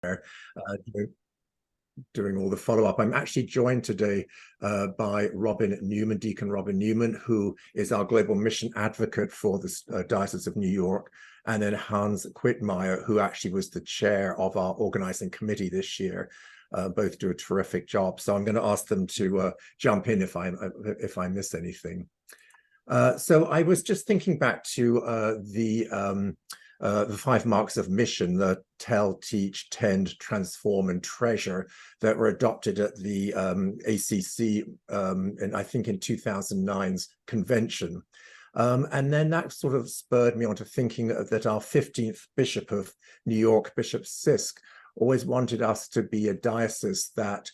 uh, doing all the follow-up. I'm actually joined today by Deacon Robin Newman, who is our global mission advocate for the Diocese of New York, and then Hans Quittmeyer, who actually was the chair of our organizing committee this year. Both do a terrific job. So I'm going to ask them to jump in if I miss anything. So I was just thinking back to the 5 marks of mission, the tell, teach, tend, transform, and treasure, that were adopted at the ACC, and I think in 2009's convention. And then that sort of spurred me on to thinking that our 15th Bishop of New York, Bishop Sisk, always wanted us to be a diocese that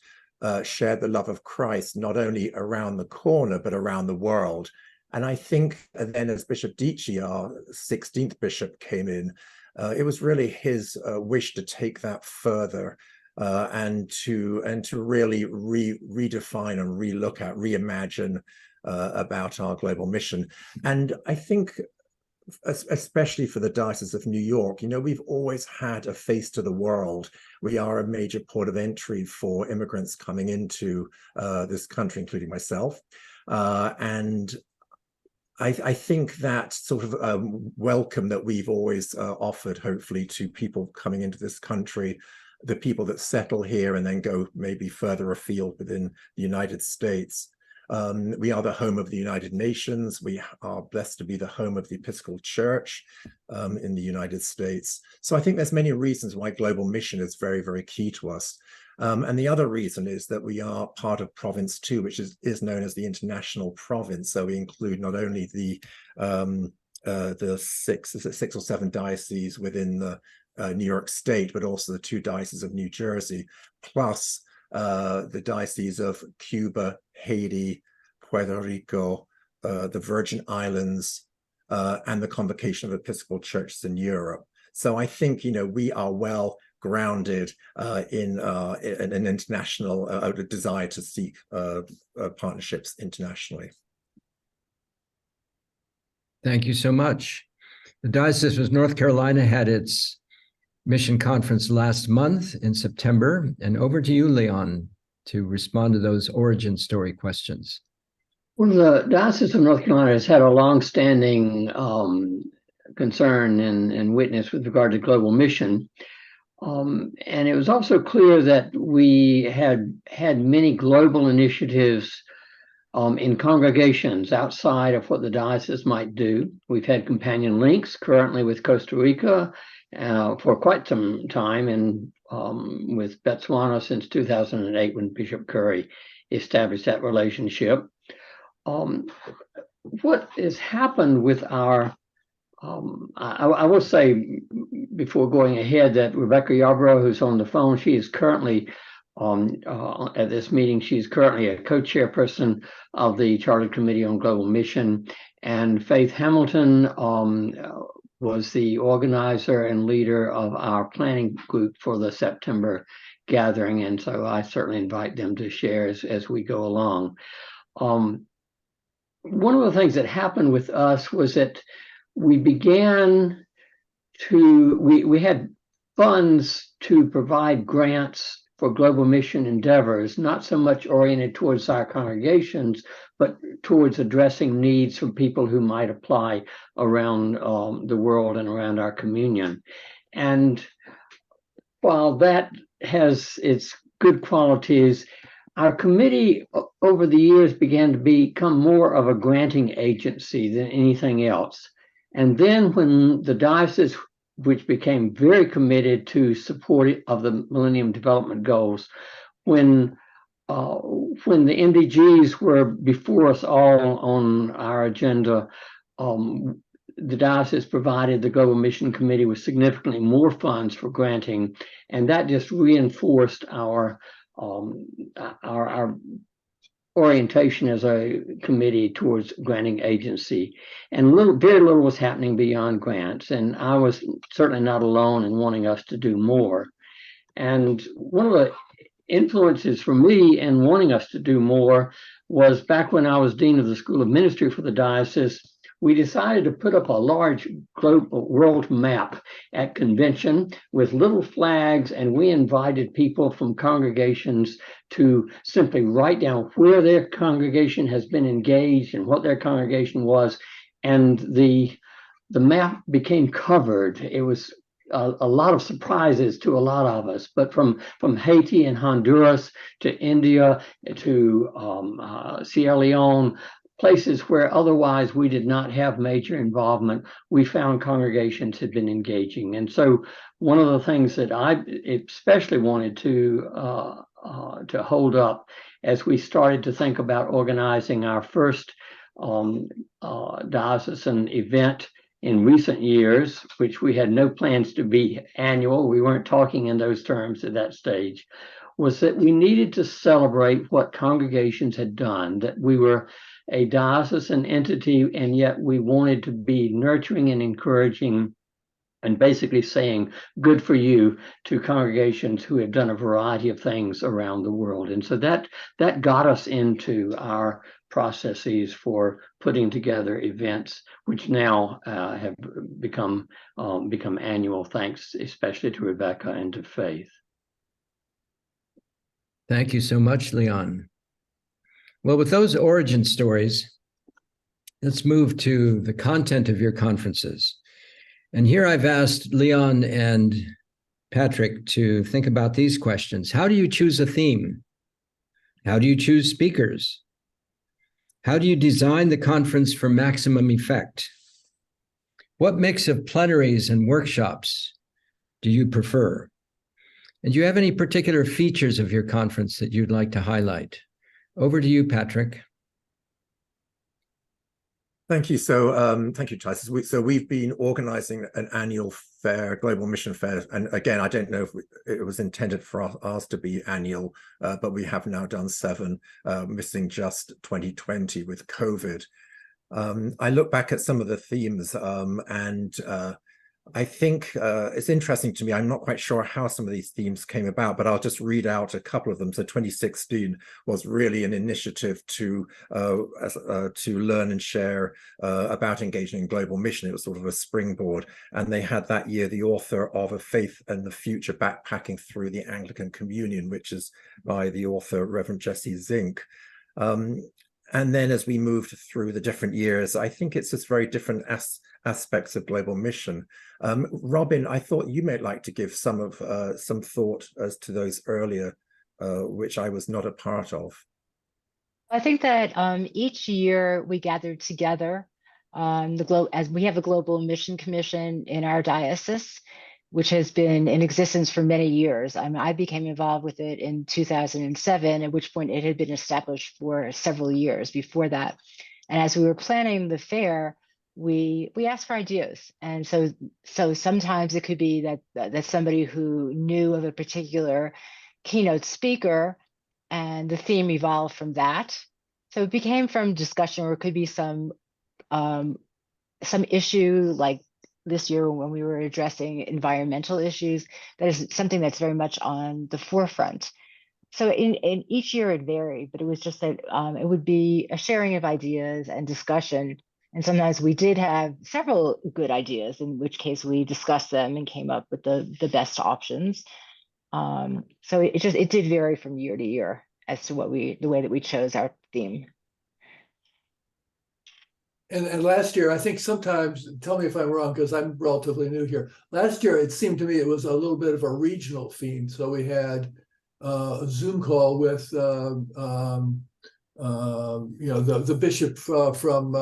shared the love of Christ, not only around the corner, but around the world. And I think then as Bishop Dici, our 16th bishop, came in, it was really his wish to take that further and to really redefine and relook at, reimagine about our global mission. And I think, especially for the Diocese of New York, you know, we've always had a face to the world. We are a major port of entry for immigrants coming into this country, including myself. And I think that sort of welcome that we've always offered, hopefully, to people coming into this country, the people that settle here and then go maybe further afield within the United States. We are the home of the United Nations. We are blessed to be the home of the Episcopal Church in the United States. So I think there's many reasons why global mission is very, very key to us. And the other reason is that we are part of Province 2, which is known as the International Province. So we include not only the 6 or 7 dioceses within the New York State, but also the 2 dioceses of New Jersey, plus the Diocese of Cuba, Haiti, Puerto Rico, the Virgin Islands, and the Convocation of Episcopal Churches in Europe. So I think, you know, we are well grounded in an international desire to seek partnerships internationally. Thank you so much. The Diocese of North Carolina had its mission conference last month in September, and over to you, Leon, to respond to those origin story questions. Well, the Diocese of North Carolina has had a long-standing concern and witness with regard to global mission. And it was also clear that we had many global initiatives in congregations outside of what the diocese might do. We've had companion links currently with Costa Rica for quite some time, and with Botswana since 2008 when Bishop Curry established that relationship. What has happened with our I will say before going ahead that Rebecca Yarbrough, who's on the phone, she is currently at this meeting. She's currently a co-chairperson of the Chartered Committee on Global Mission, and Faith Hamilton was the organizer and leader of our planning group for the September gathering, and so I certainly invite them to share as we go along. One of the things that happened with us was that we began to, we had funds to provide grants for global mission endeavors, not so much oriented towards our congregations, but towards addressing needs from people who might apply around the world and around our communion. And while that has its good qualities, our committee over the years began to become more of a granting agency than anything else. And then when the diocese, which became very committed to support of the Millennium Development Goals, when the MDGs were before us all on our agenda, the diocese provided the Global Mission Committee with significantly more funds for granting, and that just reinforced our orientation as a committee towards granting agency. And very little was happening beyond grants, and I was certainly not alone in wanting us to do more. And one of the influences for me in wanting us to do more was back when I was dean of the School of Ministry for the diocese. we decided to put up a large global world map at convention with little flags, and we invited people from congregations to simply write down where their congregation has been engaged and what their congregation was. And the map became covered. It was a lot of surprises to a lot of us, but from Haiti and Honduras to India to Sierra Leone, places where otherwise we did not have major involvement, we found congregations had been engaging. And so one of the things that I especially wanted to hold up as we started to think about organizing our first diocesan event in recent years, which we had no plans to be annual, we weren't talking in those terms at that stage, was that we needed to celebrate what congregations had done, that we were a diocesan entity, and yet we wanted to be nurturing and encouraging and basically saying good for you to congregations who have done a variety of things around the world. And so that got us into our processes for putting together events, which now have become annual, thanks especially to Rebecca and to Faith. Thank you so much, Leon. Well, with those origin stories, let's move to the content of your conferences. And here I've asked Leon and Patrick to think about these questions. How do you choose a theme? How do you choose speakers? How do you design the conference for maximum effect? What mix of plenaries and workshops do you prefer? And do you have any particular features of your conference that you'd like to highlight? Over to you, Patrick. Thank you. So, thank you, Tyson. So we've been organizing an annual fair, Global Mission Fair. And again, I don't know if it was intended for ours to be annual, but we have now done 7, missing just 2020 with COVID. I look back at some of the themes and I think it's interesting to me. I'm not quite sure how some of these themes came about, but I'll just read out a couple of them. So 2016 was really an initiative to learn and share about engaging in global mission. It was sort of a springboard. And they had that year the author of A Faith and the Future, Backpacking Through the Anglican Communion, which is by the author Reverend Jesse Zink. And then as we moved through the different years, I think it's just very different aspects of global mission. Robin, I thought you might like to give some thought as to those earlier, which I was not a part of. I think that each year we gathered together as we have a Global Mission Commission in our diocese, which has been in existence for many years. I became involved with it in 2007, at which point it had been established for several years before that. And as we were planning the fair, we asked for ideas. And so sometimes it could be that somebody who knew of a particular keynote speaker, and the theme evolved from that. So it became from discussion, or it could be some issue, like this year when we were addressing environmental issues. That is something that's very much on the forefront. So in each year it varied, but it was just that it would be a sharing of ideas and discussion. And sometimes we did have several good ideas, in which case we discussed them and came up with the best options. So it did vary from year to year as to the way that we chose our theme. And last year, I think sometimes, tell me if I'm wrong, because I'm relatively new here. Last year, it seemed to me it was a little bit of a regional theme. So we had a Zoom call with the bishop from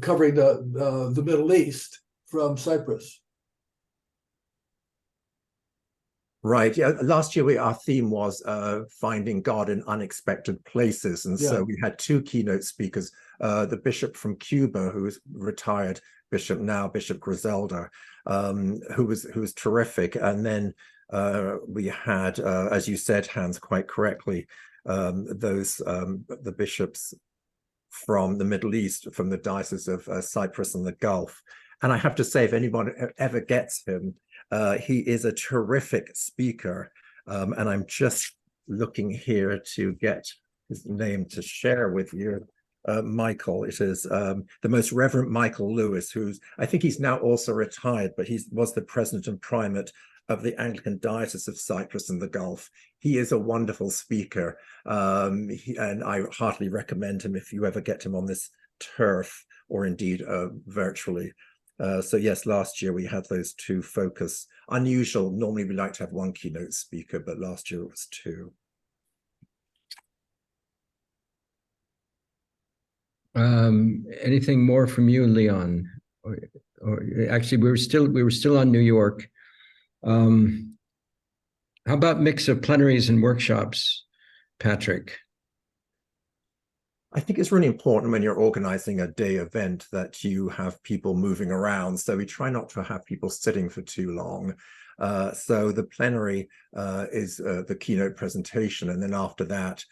covering the Middle East from Cyprus. Right. Yeah. Last year, our theme was finding God in unexpected places, and so we had 2 keynote speakers: the bishop from Cuba, who is retired bishop now, Bishop Griselda, who was terrific, and then we had, as you said, Hans, quite correctly, the bishops from the Middle East, from the Diocese of Cyprus and the Gulf. And I have to say, if anyone ever gets him, he is a terrific speaker, and I'm just looking here to get his name to share with you. Michael. It is the Most Reverend Michael Lewis, who's, I think he's now also retired, but he was the president and primate of the Anglican Diocese of Cyprus and the Gulf. He is a wonderful speaker, and I heartily recommend him if you ever get him on this turf, or indeed virtually. So yes, last year we had those two focus. Unusual. Normally we like to have one keynote speaker, but last year it was two. Anything more from you, Leon? Or actually, we were still on New York. How about mix of plenaries and workshops, Patrick? I think it's really important when you're organizing a day event that you have people moving around. So we try not to have people sitting for too long. So the plenary is the keynote presentation. And then after that,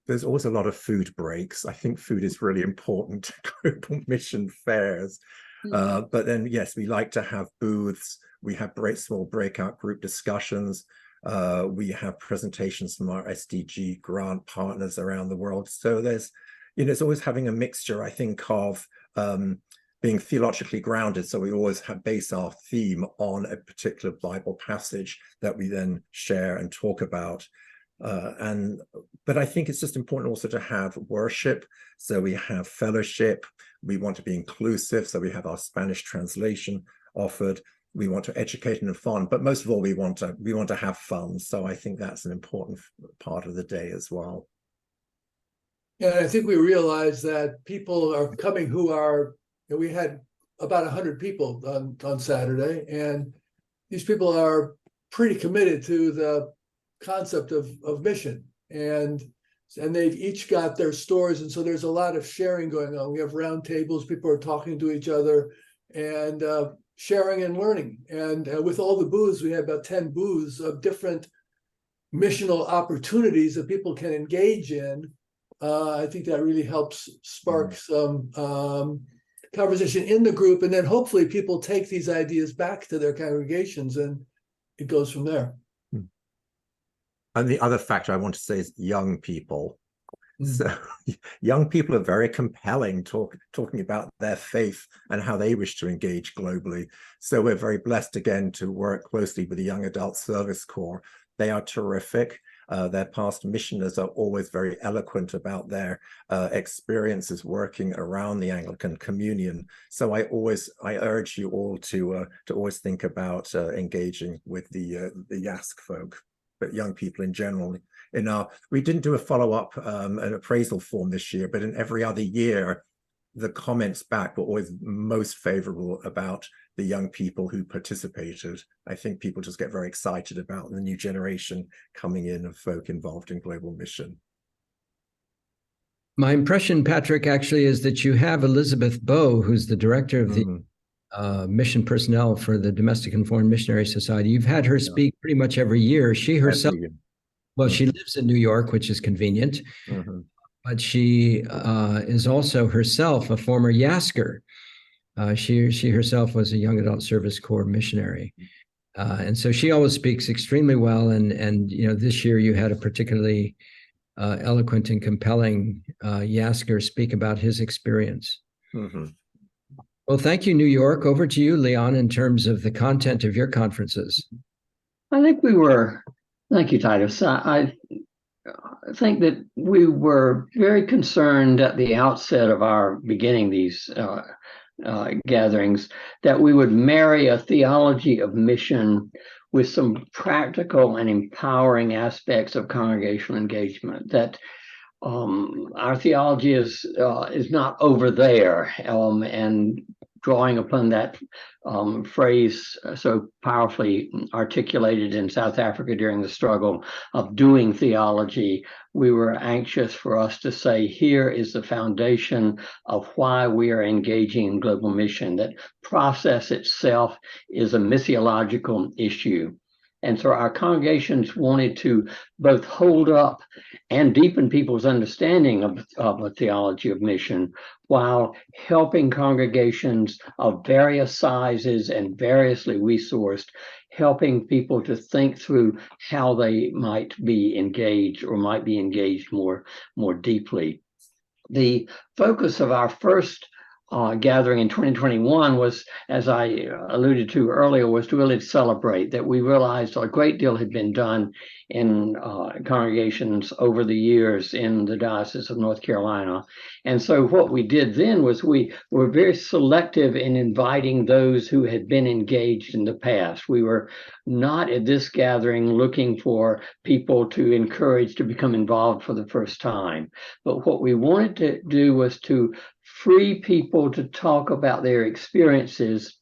there's always a lot of food breaks. I think food is really important to global mission fairs. But then, yes, we like to have booths. We have small breakout group discussions. We have presentations from our SDG grant partners around the world. So there's, it's always having a mixture, I think, of being theologically grounded. So we always base our theme on a particular Bible passage that we then share and talk about. But I think it's just important also to have worship. So we have fellowship. We want to be inclusive. So we have our Spanish translation offered. We want to educate and inform, but most of all, we want to have fun. So I think that's an important part of the day as well. Yeah, I think we realize that people are coming who are, we had about 100 people on Saturday, and these people are pretty committed to the concept of mission, and they've each got their stories, and so there's a lot of sharing going on. We have round tables, people are talking to each other, and sharing and learning. And with all the booths, we have about 10 booths of different missional opportunities that people can engage in. I think that really helps spark some conversation in the group, and then hopefully people take these ideas back to their congregations, and it goes from there. And the other factor I want to say is young people. So young people are very compelling, talking about their faith and how they wish to engage globally. So we're very blessed again to work closely with the Young Adult Service Corps. They are terrific. Their past missioners are always very eloquent about their experiences working around the Anglican Communion. So I urge you all to always think about engaging with the YASC folk, but young people in general. We didn't do a follow-up an appraisal form this year, but in every other year, the comments back were always most favorable about the young people who participated. I think people just get very excited about the new generation coming in of folk involved in global mission. My impression, Patrick, actually is that you have Elizabeth Bowe, who's the director of the mission personnel for the Domestic and Foreign Missionary Society. You've had her speak pretty much every year. She herself, well, she lives in New York, which is convenient, but she is also herself a former YASCer. She herself was a Young Adult Service Corps missionary. And so she always speaks extremely well. And this year you had a particularly eloquent and compelling YASCer speak about his experience. Well, thank you, New York. Over to you, Leon, in terms of the content of your conferences. Thank you, Titus. I think that we were very concerned at the outset of our beginning these gatherings that we would marry a theology of mission with some practical and empowering aspects of congregational engagement. That our theology is not over there, and drawing upon that phrase so powerfully articulated in South Africa during the struggle of doing theology, we were anxious for us to say, here is the foundation of why we are engaging in global mission. That process itself is a missiological issue. And so our congregations wanted to both hold up and deepen people's understanding of a theology of mission, while helping congregations of various sizes and variously resourced, helping people to think through how they might be engaged or might be engaged more deeply. The focus of our first gathering in 2021 was, as I alluded to earlier, was to really celebrate that we realized a great deal had been done in congregations over the years in the Diocese of North Carolina. And so what we did then was we were very selective in inviting those who had been engaged in the past. We were not at this gathering looking for people to encourage to become involved for the first time. But what we wanted to do was to free people to talk about their experiences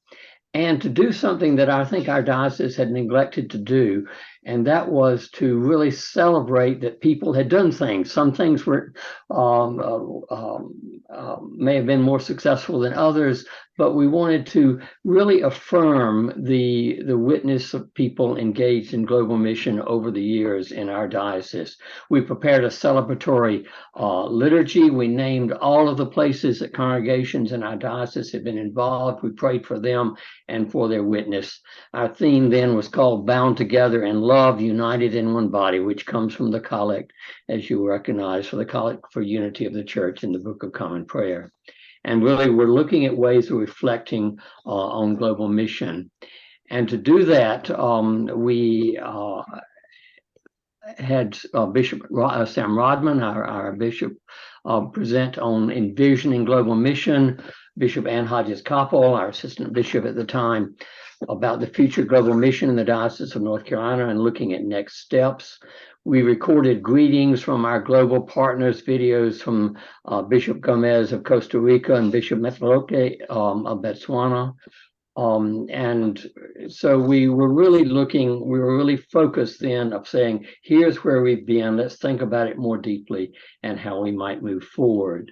and to do something that I think our diocese had neglected to do, and that was to really celebrate that people had done things. Some things were may have been more successful than others, but we wanted to really affirm the witness of people engaged in global mission over the years in our diocese. We prepared a celebratory liturgy. We named all of the places that congregations in our diocese had been involved. We prayed for them and for their witness. Our theme then was called Bound Together in Love, United in One Body, which comes from the collect, as you recognize, for the collect for unity of the church in the Book of Common Prayer. And really, we're looking at ways of reflecting on global mission. And to do that, we had Bishop Sam Rodman, our bishop, present on envisioning global mission. Bishop Ann Hodges Koppel, our assistant bishop at the time, about the future global mission in the Diocese of North Carolina and looking at next steps. We recorded greetings from our global partners, videos from Bishop Gomez of Costa Rica and Bishop Metloke of Botswana. And so we were really focused then of saying, here's where we've been, let's think about it more deeply and how we might move forward.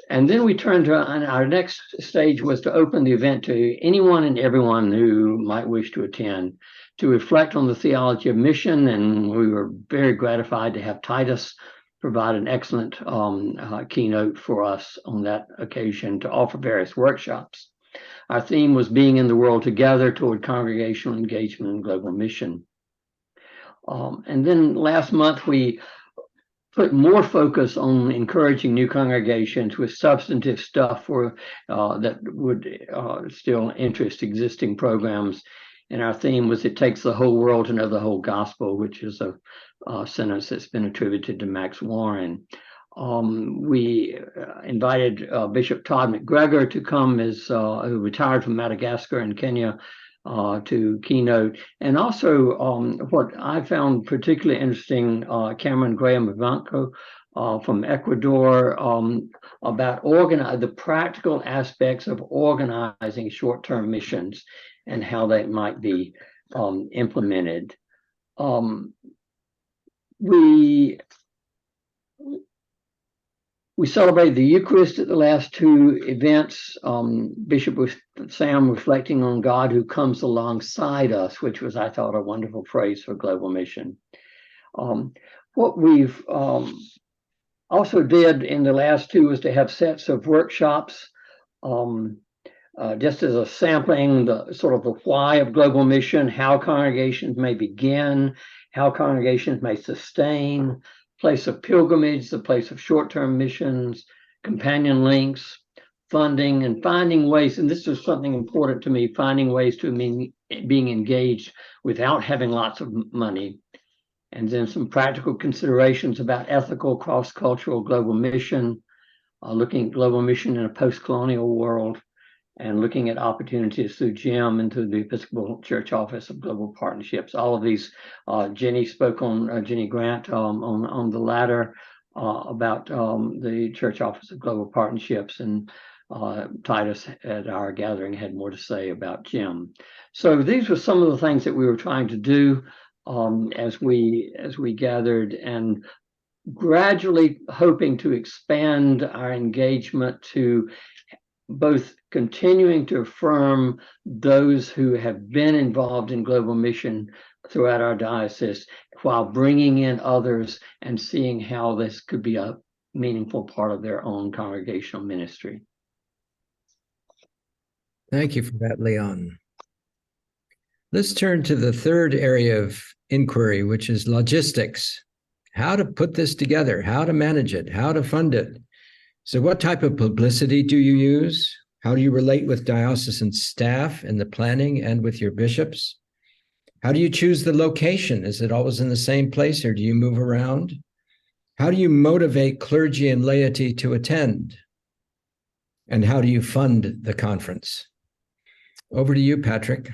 And then we turned to, and our next stage was to open the event to anyone and everyone who might wish to attend, to reflect on the theology of mission. And we were very gratified to have Titus provide an excellent keynote for us on that occasion to offer various workshops. Our theme was being in the world together toward congregational engagement and global mission. And then last month, we put more focus on encouraging new congregations with substantive stuff that would still interest existing programs. And our theme was, it takes the whole world to know the whole gospel, which is a sentence that's been attributed to Max Warren. We invited Bishop Todd McGregor to come, who retired from Madagascar and Kenya, to keynote. And also what I found particularly interesting, Cameron Graham Ivanko from Ecuador, about the practical aspects of organizing short-term missions and how that might be implemented. We celebrated the Eucharist at the last two events. Bishop Sam reflecting on God who comes alongside us, which was, I thought, a wonderful phrase for global mission. What we've also did in the last two was to have sets of workshops, just as a sampling, the sort of the why of global mission, how congregations may begin, how congregations may sustain, place of pilgrimage, the place of short-term missions, companion links, funding, and finding ways, and this is something important to me, finding ways to being engaged without having lots of money. And then some practical considerations about ethical, cross-cultural global mission, looking at global mission in a post-colonial world, and looking at opportunities through GEM and through the Episcopal Church Office of Global Partnerships. All of these, Jenny spoke on, Jenny Grant on the latter about the Church Office of Global Partnerships, and Titus at our gathering had more to say about GEM. So these were some of the things that we were trying to do as we gathered, and gradually hoping to expand our engagement to both continuing to affirm those who have been involved in global mission throughout our diocese, while bringing in others and seeing how this could be a meaningful part of their own congregational ministry. Thank you for that, Leon. Let's turn to the third area of inquiry, which is logistics. How to put this together, how to manage it, how to fund it. So what type of publicity do you use? How do you relate with diocesan staff in the planning and with your bishops? How do you choose the location? Is it always in the same place or do you move around? How do you motivate clergy and laity to attend? And how do you fund the conference? Over to you, Patrick.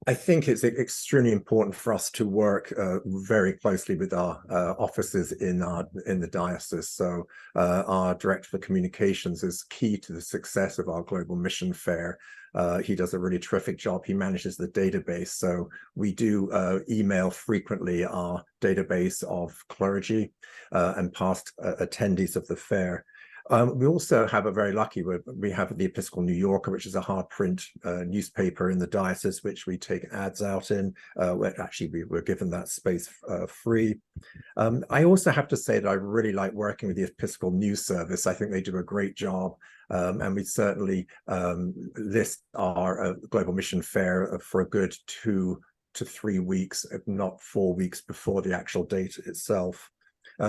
I think it's extremely important for us to work very closely with our offices in the diocese. So our director for communications is key to the success of our global mission fair. He does a really terrific job. He manages the database. So we do email frequently our database of clergy and past attendees of the fair. We also have a very lucky, we have the Episcopal New Yorker, which is a hard print newspaper in the diocese, which we take ads out in. Actually, we were given that space free. I also have to say that I really like working with the Episcopal News Service. I think they do a great job. And we certainly list our Global Mission Fair for a good 2 to 3 weeks, if not 4 weeks before the actual date itself.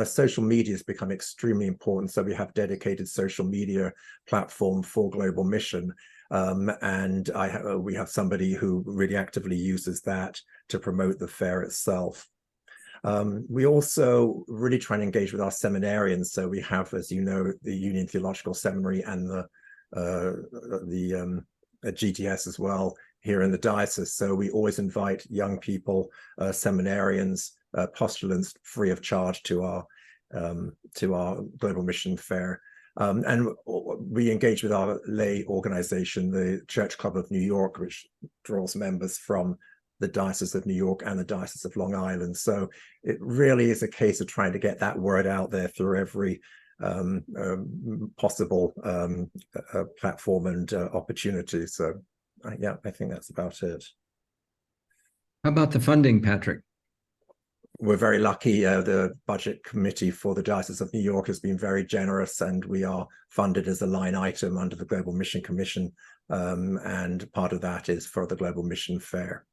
Social media has become extremely important. So we have dedicated social media platform for Global Mission. And we have somebody who really actively uses that to promote the fair itself. We also really try and engage with our seminarians. So we have, as you know, the Union Theological Seminary and the GTS as well here in the diocese. So we always invite young people, seminarians, postulants free of charge to our Global Mission Fair. And we engage with our lay organization, the Church Club of New York, which draws members from the Diocese of New York and the Diocese of Long Island. So it really is a case of trying to get that word out there through every possible platform and opportunity. So yeah, I think that's about it. How about the funding, Patrick? We're very lucky. The budget committee for the Diocese of New York has been very generous, and we are funded as a line item under the Global Mission Commission. And part of that is for the Global Mission Fair.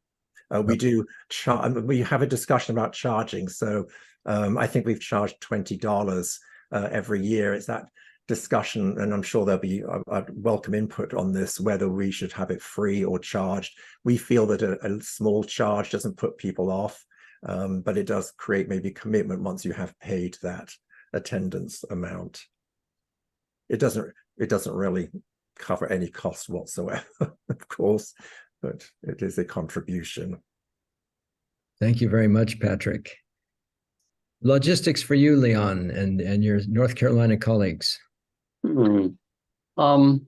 We have a discussion about charging. So I think we've charged $20 every year. It's that discussion, and I'm sure there'll be a welcome input on this, whether we should have it free or charged. We feel that a small charge doesn't put people off. But it does create maybe commitment once you have paid that attendance amount. It doesn't really cover any cost whatsoever, of course, but it is a contribution. Thank you very much, Patrick. Logistics for you, Leon, and your North Carolina colleagues. Our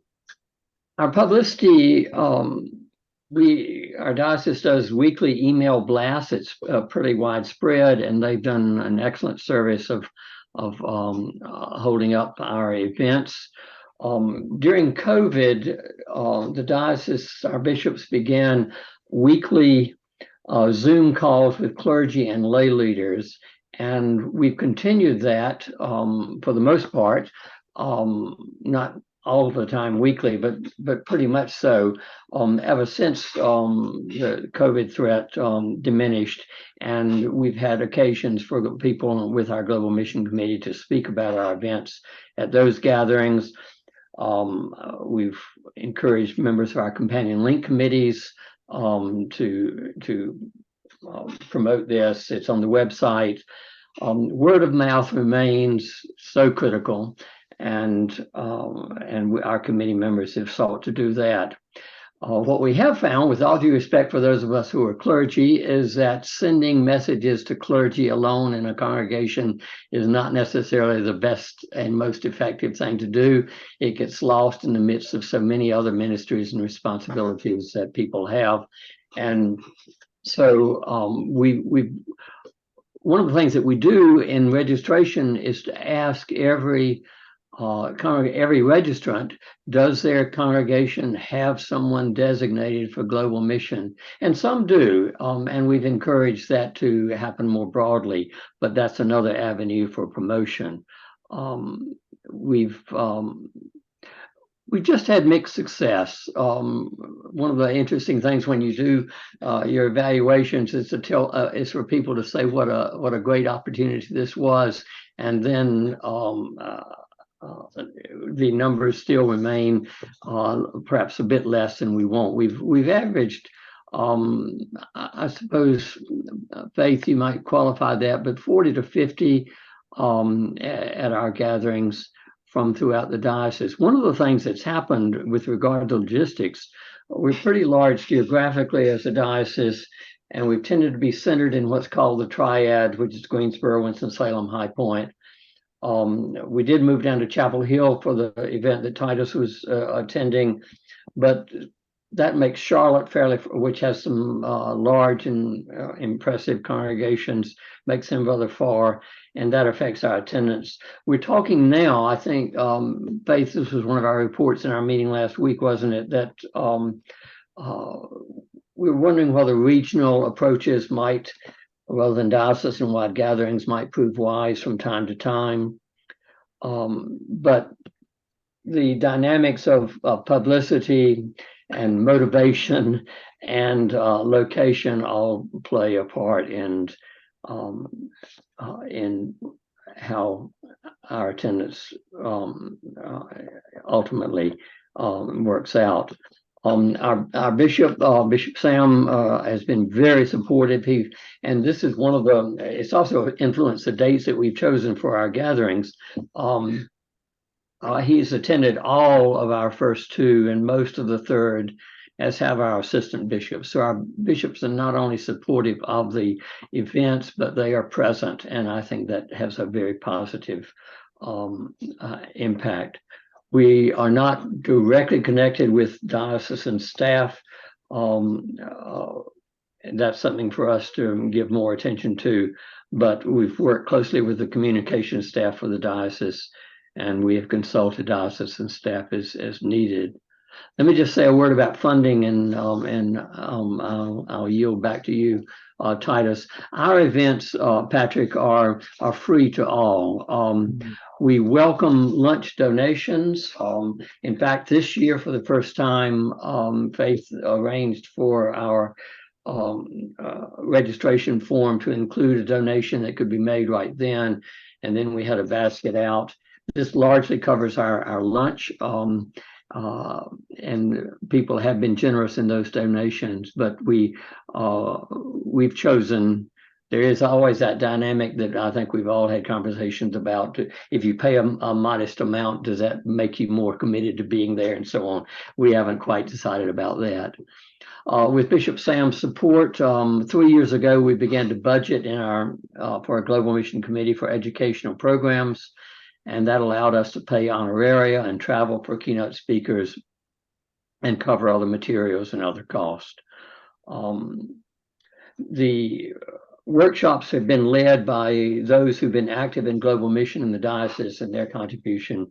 publicity, our diocese does weekly email blasts. It's pretty widespread, and they've done an excellent service of holding up our events. During COVID, the diocese, our bishops began weekly Zoom calls with clergy and lay leaders, and we've continued that for the most part, not all the time weekly, but pretty much so ever since the COVID threat diminished, and we've had occasions for people with our Global Mission Committee to speak about our events at those gatherings. We've encouraged members of our companion link committees to promote this. It's on the website. Word of mouth remains so critical, and our committee members have sought to do that. What we have found, with all due respect for those of us who are clergy, is that sending messages to clergy alone in a congregation is not necessarily the best and most effective thing to do. It gets lost in the midst of so many other ministries and responsibilities that people have. And so one of the things that we do in registration is to ask every registrant, does their congregation have someone designated for global mission? And some do, and we've encouraged that to happen more broadly, but that's another avenue for promotion. We just had mixed success. One of the interesting things when you do your evaluations is to is for people to say what a great opportunity this was. and then the numbers still remain perhaps a bit less than we want. We've averaged, I suppose, Faith, you might qualify that, but 40 to 50 at our gatherings from throughout the diocese. One of the things that's happened with regard to logistics, we're pretty large geographically as a diocese, and we've tended to be centered in what's called the Triad, which is Greensboro, Winston-Salem, High Point. We did move down to Chapel Hill for the event that Titus was attending, but that makes Charlotte fairly, which has some large and impressive congregations, makes them rather far, and that affects our attendance. We're talking now, I think, Faith, this was one of our reports in our meeting last week, wasn't it, that we're wondering whether regional approaches might, rather than diocesan-wide gatherings, might prove wise from time to time. But the dynamics of publicity and motivation and location all play a part in how our attendance ultimately works out. Our bishop, Bishop Sam, has been very supportive. And this is one of the, it's also influenced the dates that we've chosen for our gatherings. He's attended all of our first two and most of the third, as have our assistant bishops. So our bishops are not only supportive of the events, but they are present. And I think that has a very positive impact. We are not directly connected with diocesan staff. That's something for us to give more attention to, but we've worked closely with the communication staff for the diocese, and we have consulted diocesan staff as needed. Let me just say a word about funding, and I'll yield back to you, Titus. Our events, Patrick, are free to all. We welcome lunch donations. In fact, this year, for the first time, Faith arranged for our registration form to include a donation that could be made right then, and then we had a basket out. This largely covers our lunch, and people have been generous in those donations, but we've chosen. There is always that dynamic that I think we've all had conversations about. If you pay a modest amount, does that make you more committed to being there, and so on? We haven't quite decided about that. With Bishop Sam's support, 3 years ago, we began to budget in for our Global Mission Committee for educational programs, and that allowed us to pay honoraria and travel for keynote speakers and cover other materials and other costs. The workshops have been led by those who've been active in global mission in the diocese, and their contribution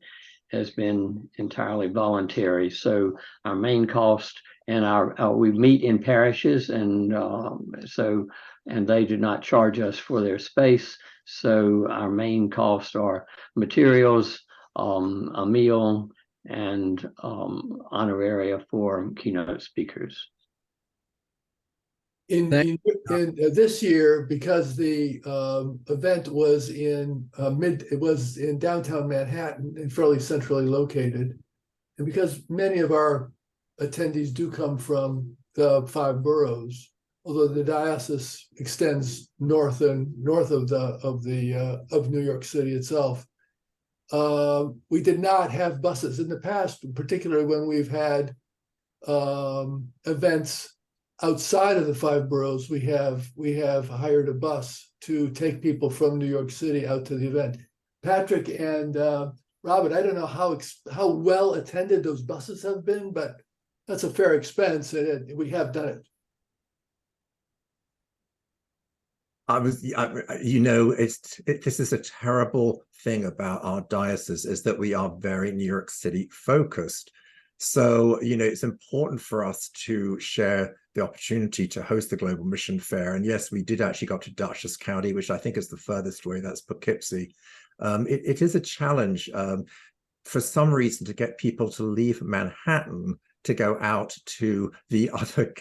has been entirely voluntary. So our main cost, and we meet in parishes, and they do not charge us for their space. So our main costs are materials, a meal, and honoraria for keynote speakers. In this year, because the event was in downtown Manhattan and fairly centrally located, and because many of our attendees do come from the 5 boroughs, although the diocese extends north of New York City itself, we did not have buses in the past, particularly when we've had events outside of the 5 boroughs. We have hired a bus to take people from New York City out to the event. Patrick and Robert, I don't know how well attended those buses have been, but that's a fair expense, and we have done it. This is a terrible thing about our diocese, is that we are very New York City focused. So, it's important for us to share the opportunity to host the Global Mission Fair. And yes, we did actually go to Dutchess County, which I think is the furthest away. That's Poughkeepsie. It is a challenge for some reason to get people to leave Manhattan to go out to the other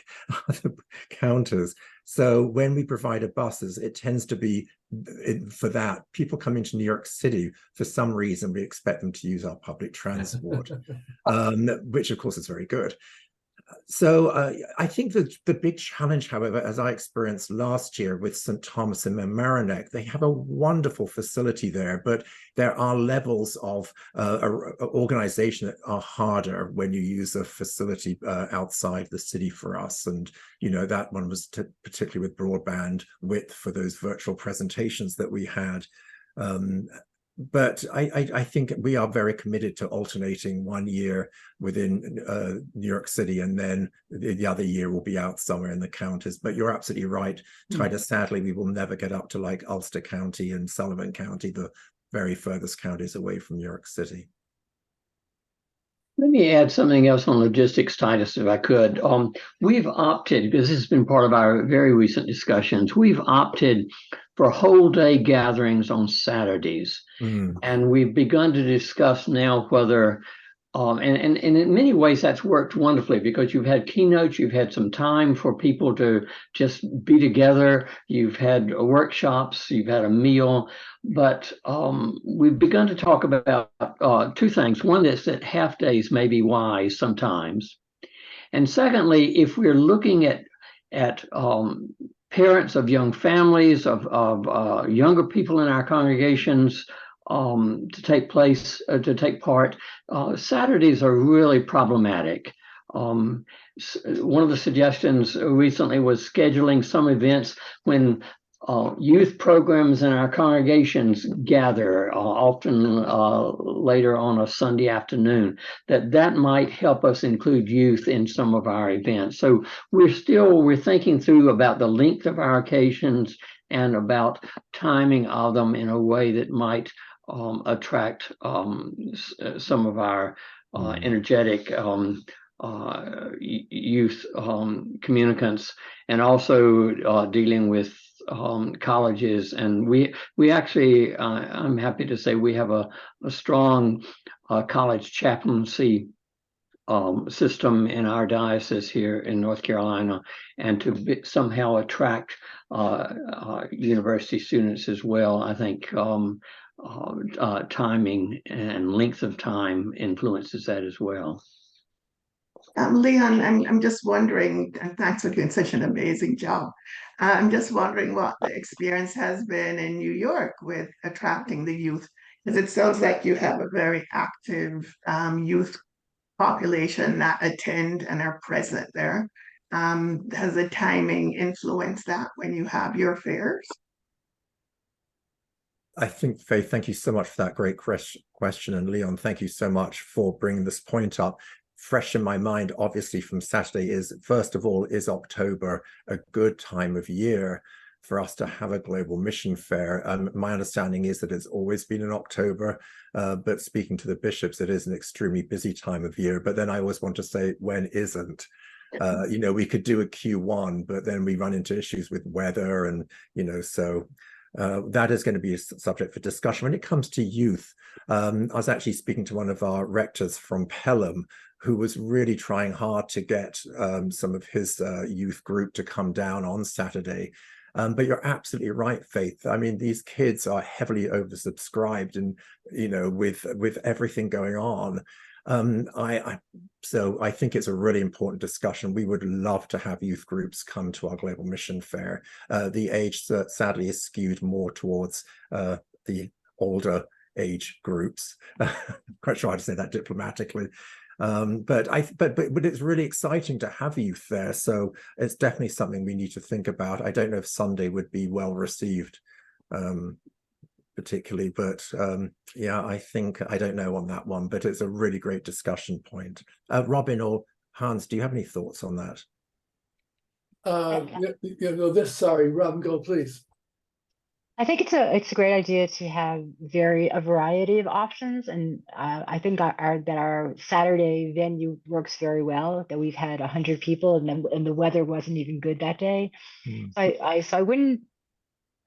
counters. So when we provide buses, it tends to be for that. People coming to New York City, for some reason, we expect them to use our public transport, which of course is very good. So I think that the big challenge, however, as I experienced last year with St. Thomas and Mamaroneck, they have a wonderful facility there, but there are levels of organization that are harder when you use a facility outside the city for us. And, you know, that one was particularly with broadband width for those virtual presentations that we had. But I think we are very committed to alternating 1 year within New York City, and then the other year will be out somewhere in the counties. But you're absolutely right, Titus. Sadly, we will never get up to like Ulster County and Sullivan County, the very furthest counties away from New York City. Let me add something else on logistics, Titus, if I could. We've opted, because this has been part of our very recent discussions, we've opted for whole day gatherings on Saturdays. And we've begun to discuss now whether, and in many ways that's worked wonderfully, because you've had keynotes, you've had some time for people to just be together, you've had workshops, you've had a meal. But we've begun to talk about two things. One is that half days may be wise sometimes. And secondly, if we're looking at parents of young families, of younger people in our congregations to take part, Saturdays are really problematic. One of the suggestions recently was scheduling some events when youth programs in our congregations gather, often later on a Sunday afternoon, that might help us include youth in some of our events. So we're thinking through about the length of our occasions and about timing of them in a way that might attract some of our energetic youth communicants, and also dealing with colleges. And we actually, I'm happy to say, we have a strong college chaplaincy system in our diocese here in North Carolina, and to somehow attract university students as well. I think timing and length of time influences that as well. Leon, I'm just wondering, and thanks for doing such an amazing job. I'm just wondering what the experience has been in New York with attracting the youth, because it sounds like you have a very active youth population that attend and are present there. Has the timing influenced that when you have your fairs? I think, Faith, thank you so much for that great question. And Leon, thank you so much for bringing this point up. Fresh in my mind, obviously, from Saturday is, first of all, is October a good time of year for us to have a global mission fair? My understanding is that it's always been in October, but speaking to the bishops, it is an extremely busy time of year. But then I always want to say, when isn't? You know, we could do a Q1, but then we run into issues with weather, and, you know, so that is going to be a subject for discussion. When it comes to youth, I was actually speaking to one of our rectors from Pelham, who was really trying hard to get some of his youth group to come down on Saturday. But you're absolutely right, Faith. I mean, these kids are heavily oversubscribed, and, you know, with everything going on. So I think it's a really important discussion. We would love to have youth groups come to our Global Mission Fair. The age sadly is skewed more towards the older age groups. I'm quite sure how to say that diplomatically. But it's really exciting to have youth there. So it's definitely something we need to think about. I don't know if Sunday would be well received, particularly, but yeah, I don't know on that one, but it's a really great discussion point. Robin or Hans, do you have any thoughts on that? Sorry, Robin, go please. I think it's a great idea to have a variety of options, and I think our Saturday venue works very well. That we've had 100 people, and the weather wasn't even good that day. So I wouldn't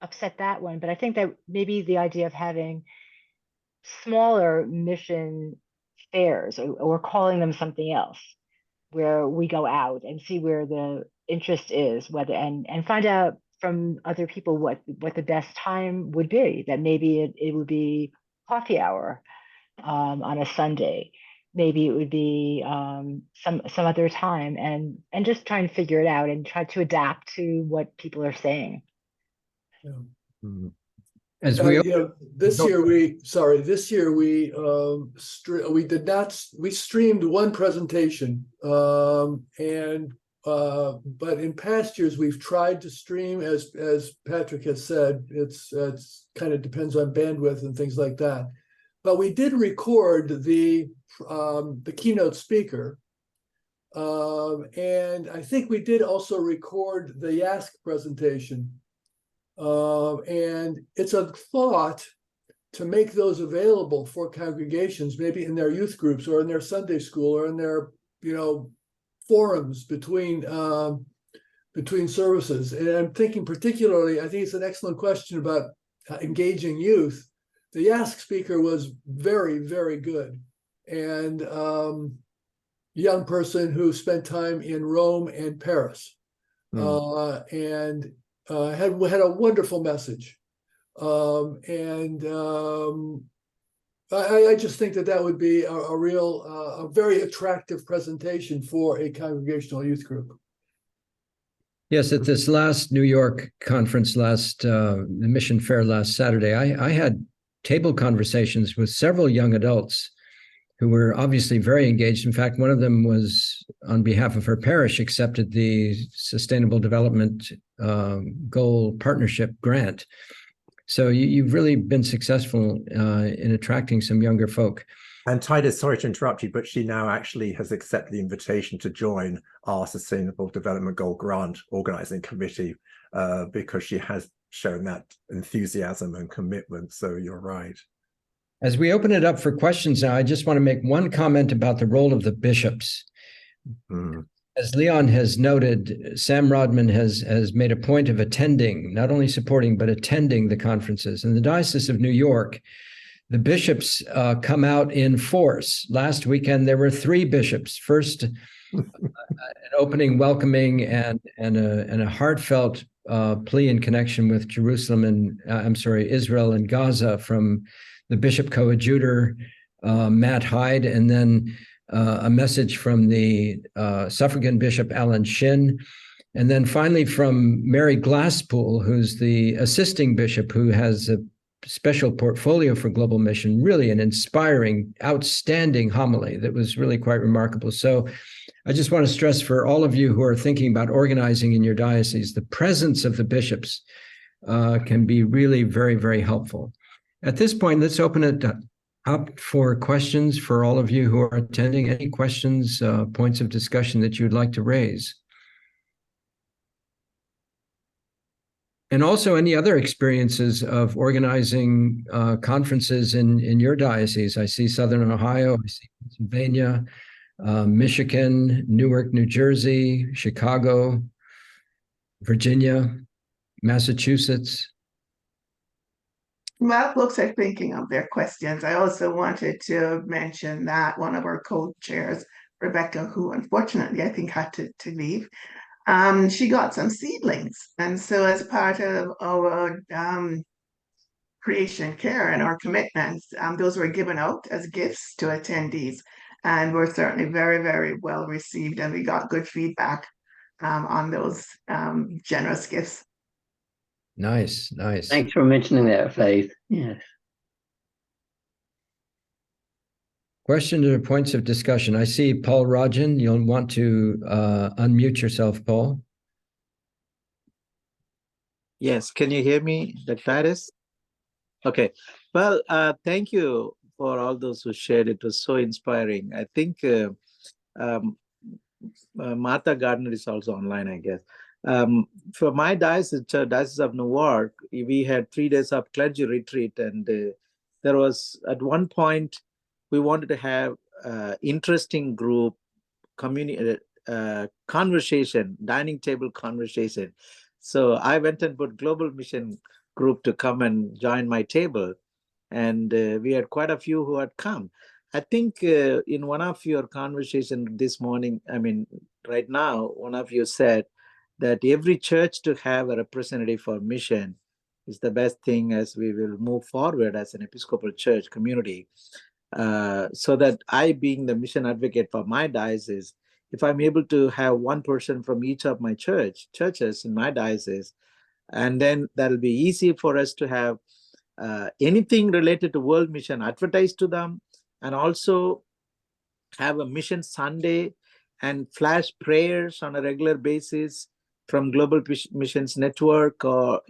upset that one, but I think that maybe the idea of having smaller mission fairs, or calling them something else, where we go out and see where the interest is, whether and find out from other people what the best time would be. That maybe it would be coffee hour on a Sunday. Maybe it would be some other time, and just trying to figure it out and try to adapt to what people are saying. Yeah. Mm. As we This year we streamed one presentation, but in past years we've tried to stream, as Patrick has said. It's kind of depends on bandwidth and things like that. But we did record the keynote speaker, and I think we did also record the YASC presentation. And it's a thought to make those available for congregations, maybe in their youth groups or in their Sunday school or in their, forums between services. And I'm thinking particularly, I think it's an excellent question about engaging youth. The YASC speaker was very, very good. And young person who spent time in Rome and Paris. And had a wonderful message. I just think that would be a very attractive presentation for a congregational youth group. Yes, at this last New York conference, the Mission Fair last Saturday, I had table conversations with several young adults who were obviously very engaged. In fact, one of them was, on behalf of her parish, accepted the Sustainable Development Goal Partnership Grant. So you've really been successful in attracting some younger folk. And Titus, sorry to interrupt you, but she now actually has accepted the invitation to join our Sustainable Development Goal Grant Organizing Committee because she has shown that enthusiasm and commitment. So you're right. As we open it up for questions now, I just want to make one comment about the role of the bishops. As Leon has noted, Sam Rodman has made a point of attending, not only supporting, but attending the conferences. In the Diocese of New York, the bishops come out in force. Last weekend, there were 3 bishops. First, an opening welcoming and a heartfelt plea in connection with Jerusalem and, Israel and Gaza from the Bishop Coadjutor, Matt Hyde, and then a message from the suffragan Bishop Alan Shin, and then finally from Mary Glasspool, who's the assisting bishop who has a special portfolio for global mission, really an inspiring, outstanding homily that was really quite remarkable. So I just want to stress for all of you who are thinking about organizing in your diocese, the presence of the bishops can be really very, very helpful. At this point, let's open it up for questions for all of you who are attending. Any questions, points of discussion that you'd like to raise? And also any other experiences of organizing conferences in your diocese. I see Southern Ohio, I see Pennsylvania, Michigan, Newark, New Jersey, Chicago, Virginia, Massachusetts. While folks are thinking of their questions, I also wanted to mention that one of our co-chairs, Rebecca, who unfortunately I think had to leave, she got some seedlings. And so as part of our creation care and our commitments, those were given out as gifts to attendees and were certainly very, very well received. And we got good feedback on those generous gifts. Nice, nice. Thanks for mentioning that, Faith. Yes. Questions or points of discussion? I see Paul Rajan. You'll want to unmute yourself, Paul. Yes, can you hear me, Dr. Titus? Okay, well, thank you for all those who shared. It was so inspiring. I think Martha Gardner is also online, I guess. For my diocese, Diocese of New York, we had 3 days of clergy retreat, and there was, at one point, we wanted to have interesting group community conversation, dining table conversation. So I went and put Global Mission Group to come and join my table, and we had quite a few who had come. I think in one of your conversations this morning, I mean, right now, one of you said that every church to have a representative for mission is the best thing as we will move forward as an Episcopal church community. So that I, being the mission advocate for my diocese, if I'm able to have one person from each of my churches in my diocese, and then that'll be easy for us to have anything related to World Mission advertised to them, and also have a Mission Sunday and flash prayers on a regular basis from Global Missions Network, or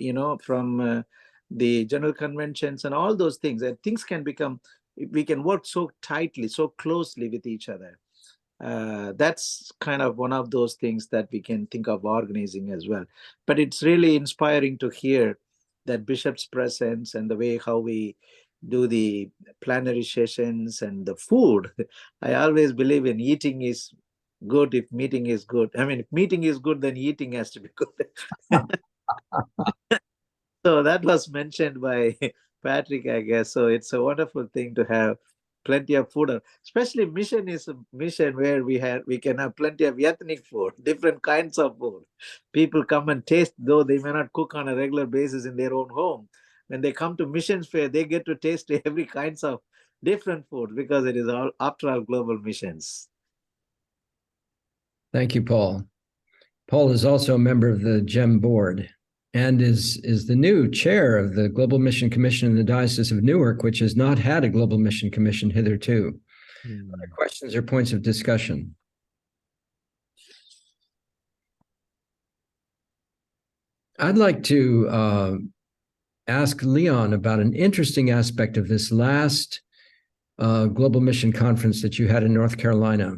from the general conventions and all those things. And things can become, we can work so tightly, so closely with each other. That's kind of one of those things that we can think of organizing as well. But it's really inspiring to hear that Bishop's presence and the way how we do the plenary sessions and the food. I always believe in eating is good if meeting is good. I mean, if meeting is good, then eating has to be good. So that was mentioned by Patrick, I guess. So it's a wonderful thing to have plenty of food. Especially mission is a mission where we can have plenty of ethnic food, different kinds of food. People come and taste, though they may not cook on a regular basis in their own home. When they come to missions fair, they get to taste every kinds of different food, because it is all, after all, global missions. Thank you, Paul. Paul is also a member of the GEM board and is the new chair of the Global Mission Commission in the Diocese of Newark, which has not had a Global Mission Commission hitherto. Other questions or points of discussion? I'd like to ask Leon about an interesting aspect of this last Global Mission Conference that you had in North Carolina.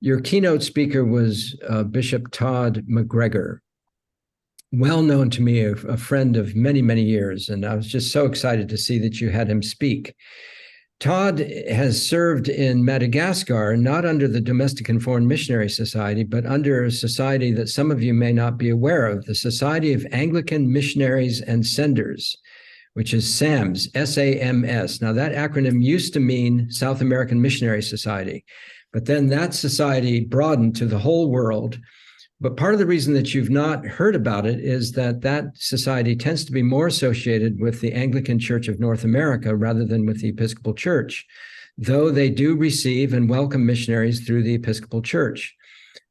Your keynote speaker was Bishop Todd McGregor, well known to me, a friend of many, many years, and I was just so excited to see that you had him speak. Todd has served in Madagascar, not under the Domestic and Foreign Missionary Society, but under a society that some of you may not be aware of, the Society of Anglican Missionaries and Senders, which is SAMS, S-A-M-S. Now, that acronym used to mean South American Missionary Society, but then that society broadened to the whole world. But part of the reason that you've not heard about it is that that society tends to be more associated with the Anglican Church of North America rather than with the Episcopal Church, though they do receive and welcome missionaries through the Episcopal Church.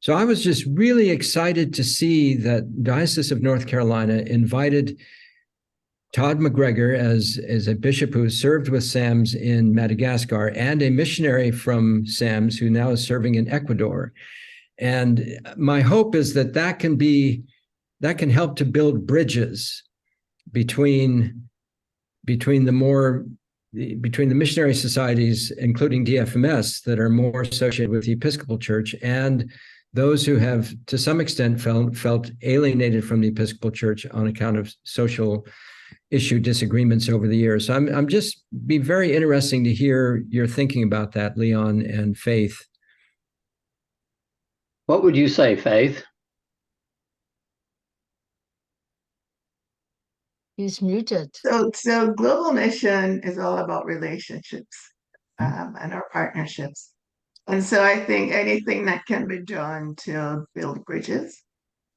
So I was just really excited to see that Diocese of North Carolina invited Todd McGregor as a bishop who served with SAMS in Madagascar, and a missionary from SAMS who now is serving in Ecuador. And my hope is that can help to build bridges between the missionary societies, including DFMS, that are more associated with the Episcopal Church, and those who have, to some extent, felt alienated from the Episcopal Church on account of social issue disagreements over the years. So I'm just be very interesting to hear your thinking about that, Leon and Faith. What would you say, Faith? He's muted. So Global Mission is all about relationships and our partnerships. And so I think anything that can be done to build bridges,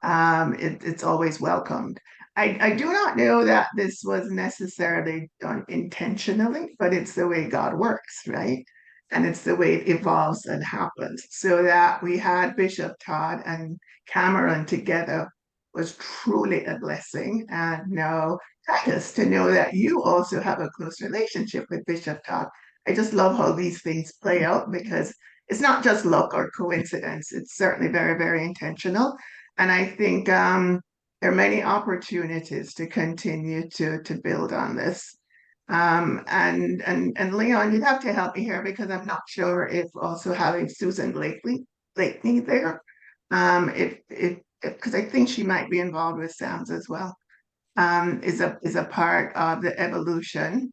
it's always welcomed. I do not know that this was necessarily done intentionally, but it's the way God works, right? And it's the way it evolves and happens. So that we had Bishop Todd and Cameron together was truly a blessing. And now, Titus, to know that you also have a close relationship with Bishop Todd. I just love how these things play out, because it's not just luck or coincidence. It's certainly very, very intentional. And I think there are many opportunities to continue to build on this. And Leon, you'd have to help me here, because I'm not sure if also having Susan Blakely there, because I think she might be involved with SAMS as well, is a part of the evolution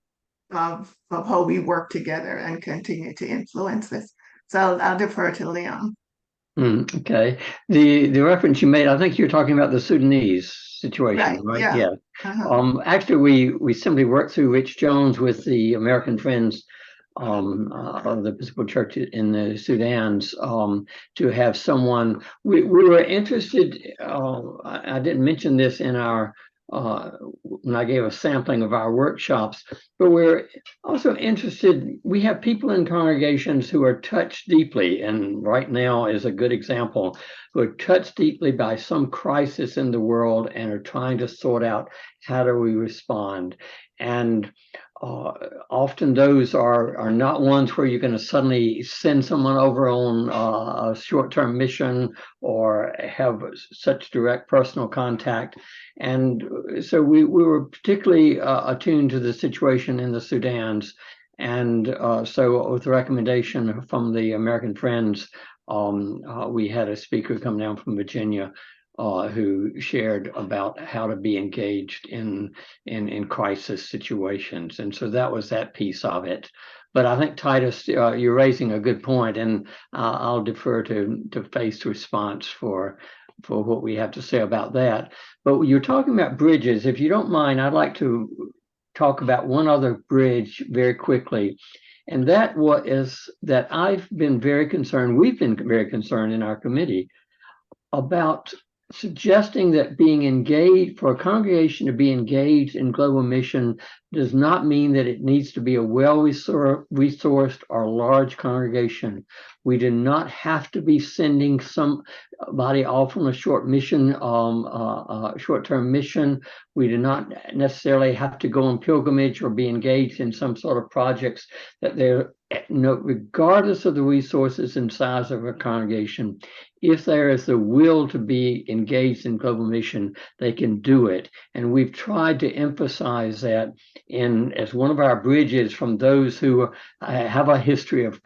of how we work together and continue to influence this. So I'll defer to Leon. Okay. The reference you made, I think you're talking about the Sudanese situation, right? Yeah. Actually, we simply worked through Rich Jones with the American Friends of the Episcopal Church in the Sudans, to have someone. We were interested. I didn't mention this in our when I gave a sampling of our workshops, but we're also interested. We have people in congregations who are touched deeply, and right now is a good example, who are touched deeply by some crisis in the world and are trying to sort out how do we respond. And often those are not ones where you're going to suddenly send someone over on a short-term mission or have such direct personal contact. And so we were particularly attuned to the situation in the Sudans. And so with the recommendation from the American Friends, we had a speaker come down from Virginia who shared about how to be engaged in crisis situations. And so that was that piece of it. But I think, Titus, you're raising a good point, and I'll defer to Faith's response for what we have to say about that. But you're talking about bridges. If you don't mind, I'd like to talk about one other bridge very quickly. And that is that I've been very concerned, we've been very concerned in our committee about suggesting that being engaged, for a congregation to be engaged in global mission, does not mean that it needs to be a well-resourced or large congregation. We do not have to be sending somebody off on a short-term mission. We do not necessarily have to go on pilgrimage or be engaged in some sort of projects that they're, regardless of the resources and size of a congregation. If there is the will to be engaged in global mission, they can do it. And we've tried to emphasize that as one of our bridges from those who have a history of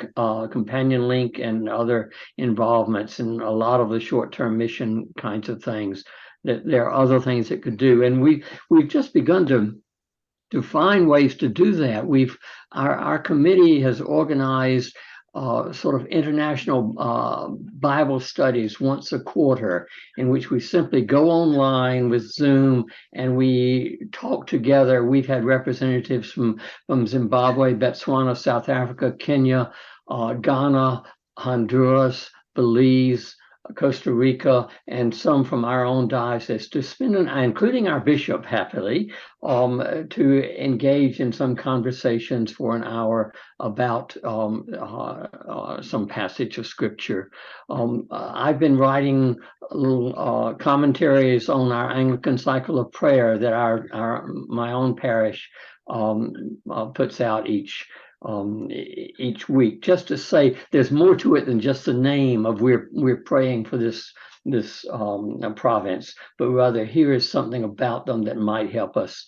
companion link and other involvements in a lot of the short-term mission kinds of things, that there are other things it could do. And we've just begun to find ways to do that. Our committee has organized sort of international Bible studies once a quarter, in which we simply go online with Zoom and we talk together. We've had representatives from Zimbabwe, Botswana, South Africa, Kenya, Ghana, Honduras, Belize, Costa Rica, and some from our own diocese, to spend including our bishop, happily, to engage in some conversations for an hour about some passage of scripture. I've been writing little commentaries on our Anglican cycle of prayer that my own parish puts out each week, just to say there's more to it than just the name of we're praying for this province, but rather here is something about them that might help us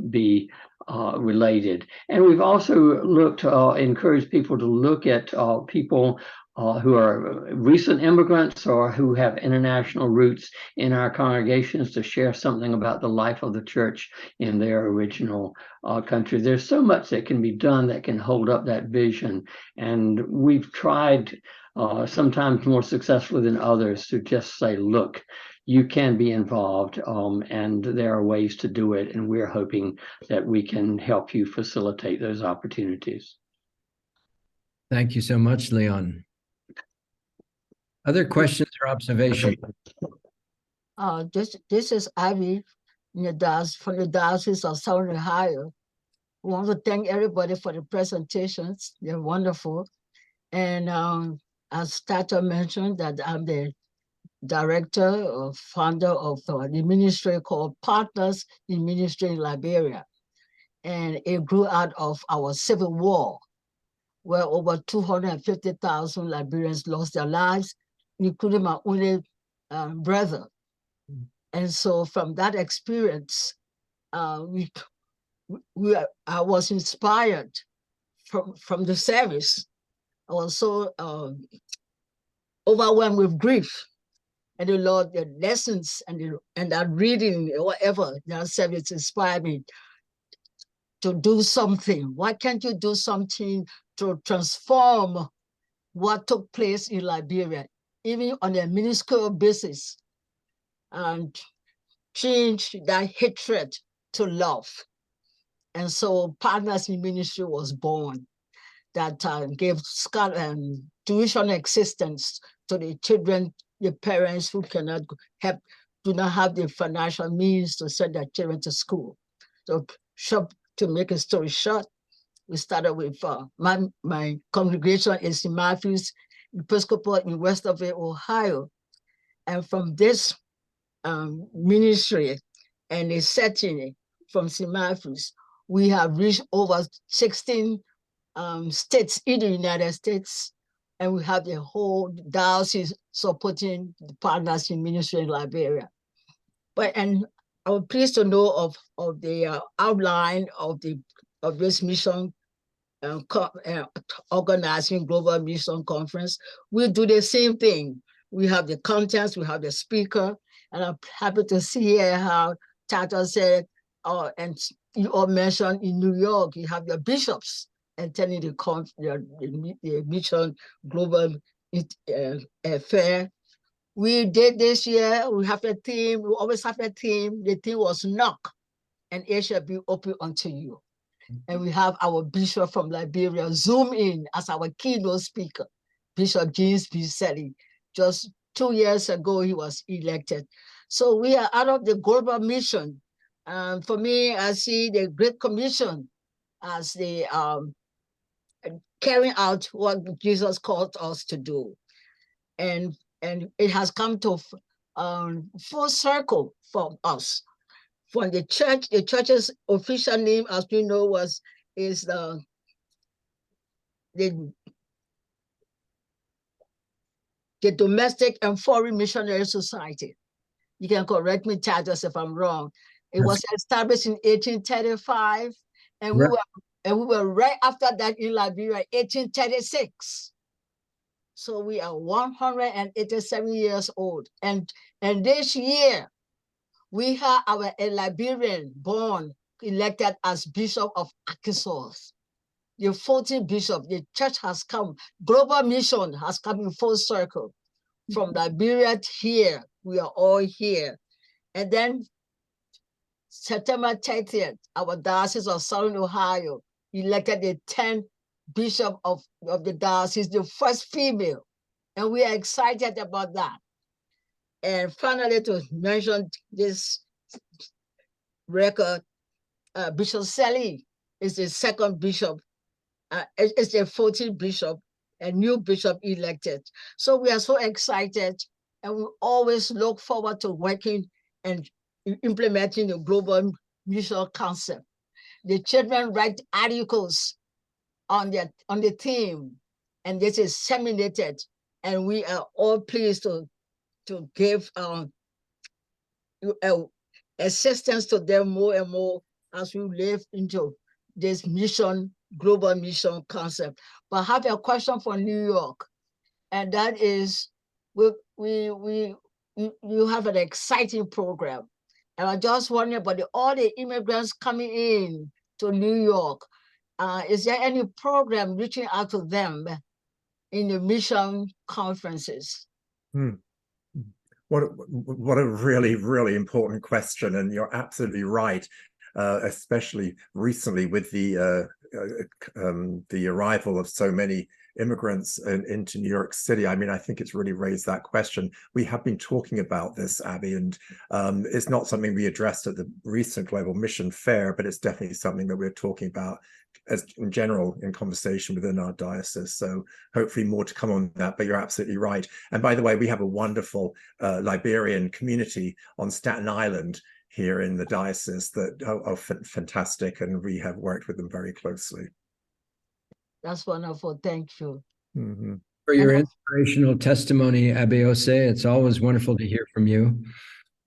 be related. And we've also encouraged people to look at people who are recent immigrants or who have international roots in our congregations, to share something about the life of the church in their original country. There's so much that can be done that can hold up that vision. And we've tried, sometimes more successfully than others, to just say, look, you can be involved, and there are ways to do it. And we're hoping that we can help you facilitate those opportunities. Thank you so much, Leon. Other questions or observations? This is Ivy from the Diocese of Southern Ohio. I want to thank everybody for the presentations. They're wonderful. And as Tata mentioned, that I'm the director or founder of the ministry called Partners in Ministry in Liberia. And it grew out of our civil war, where over 250,000 Liberians lost their lives, including my only brother. And so from that experience, I was inspired from the service. I was so overwhelmed with grief. And the Lord, the lessons and that reading, whatever, that service inspired me to do something. Why can't you do something to transform what took place in Liberia, even on a minuscule basis, and change that hatred to love? And so Partners in Ministry was born that gave tuition assistance to the children, the parents who cannot help, do not have the financial means to send their children to school. So to make a story short, we started with my congregation in St. Matthew's Episcopal in Westerville, Ohio. And from this ministry and a setting from St. Matthew's, we have reached over 16 states in the United States, and we have the whole diocese supporting the Partners in Ministry in Liberia. And I was pleased to know of the outline of this mission organizing Global Mission Conference. We do the same thing. We have the contents, we have the speaker, and I'm happy to see here how Tata said, and you all mentioned in New York, you have your bishops attending the Mission Global Fair. We did this year, we have a theme, we always have a theme. The theme was knock, and it shall be open unto you. And we have our bishop from Liberia zoom in as our keynote speaker, Bishop James Biselli. Just 2 years ago, he was elected. So we are out of the global mission. For me, I see the Great Commission as the carrying out what Jesus called us to do. And it has come to full circle for us. For the church's official name, as you know, is the Domestic and Foreign Missionary Society. You can correct me, Titus, if I'm wrong. It was established in 1835, and we were right after that in Liberia, 1836. So we are 187 years old, and this year we have a Liberian born, elected as Bishop of Arkansas. The 14th bishop, the church has come, global mission has come in full circle. From Liberia to here, we are all here. And then September 30th, our Diocese of Southern Ohio elected the 10th bishop of the diocese, the first female. And we are excited about that. And finally, to mention this record, Bishop Selly is the second bishop, is the 14th bishop, a new bishop elected. So we are so excited, and we always look forward to working and implementing the global mission concept. The children write articles on the theme, and this is disseminated, and we are all pleased to give assistance to them more and more as we live into this mission, global mission concept. But I have a question for New York, and that is, you have an exciting program, and I just wonder about all the immigrants coming in to New York. Is there any program reaching out to them in the mission conferences? What a really, really important question. And you're absolutely right, especially recently with the arrival of so many immigrants into New York City. I mean, I think it's really raised that question. We have been talking about this, Abby, and it's not something we addressed at the recent Global Mission Fair, but it's definitely something that we're talking about as in general in conversation within our diocese. So hopefully more to come on that, but you're absolutely right. And by the way, we have a wonderful Liberian community on Staten Island here in the diocese that are fantastic, and we have worked with them very closely. That's wonderful. Thank you. Mm-hmm. For your inspirational testimony, Abiose. It's always wonderful to hear from you.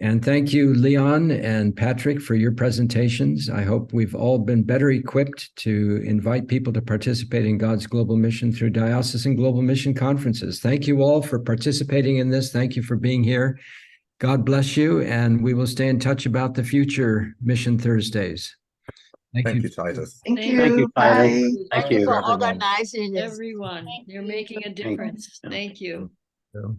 And thank you, Leon and Patrick, for your presentations. I hope we've all been better equipped to invite people to participate in God's global mission through diocesan global mission conferences. Thank you all for participating in this. Thank you for being here. God bless you, and we will stay in touch about the future Mission Thursdays. Thank you, Titus. Thank Thank you. you, Bye. Titus. Thank you for organizing this. Everyone, you're making a difference. Thank you. So,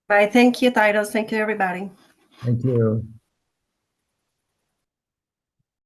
Bye. Thank you, Titus. Thank you, everybody. thank you.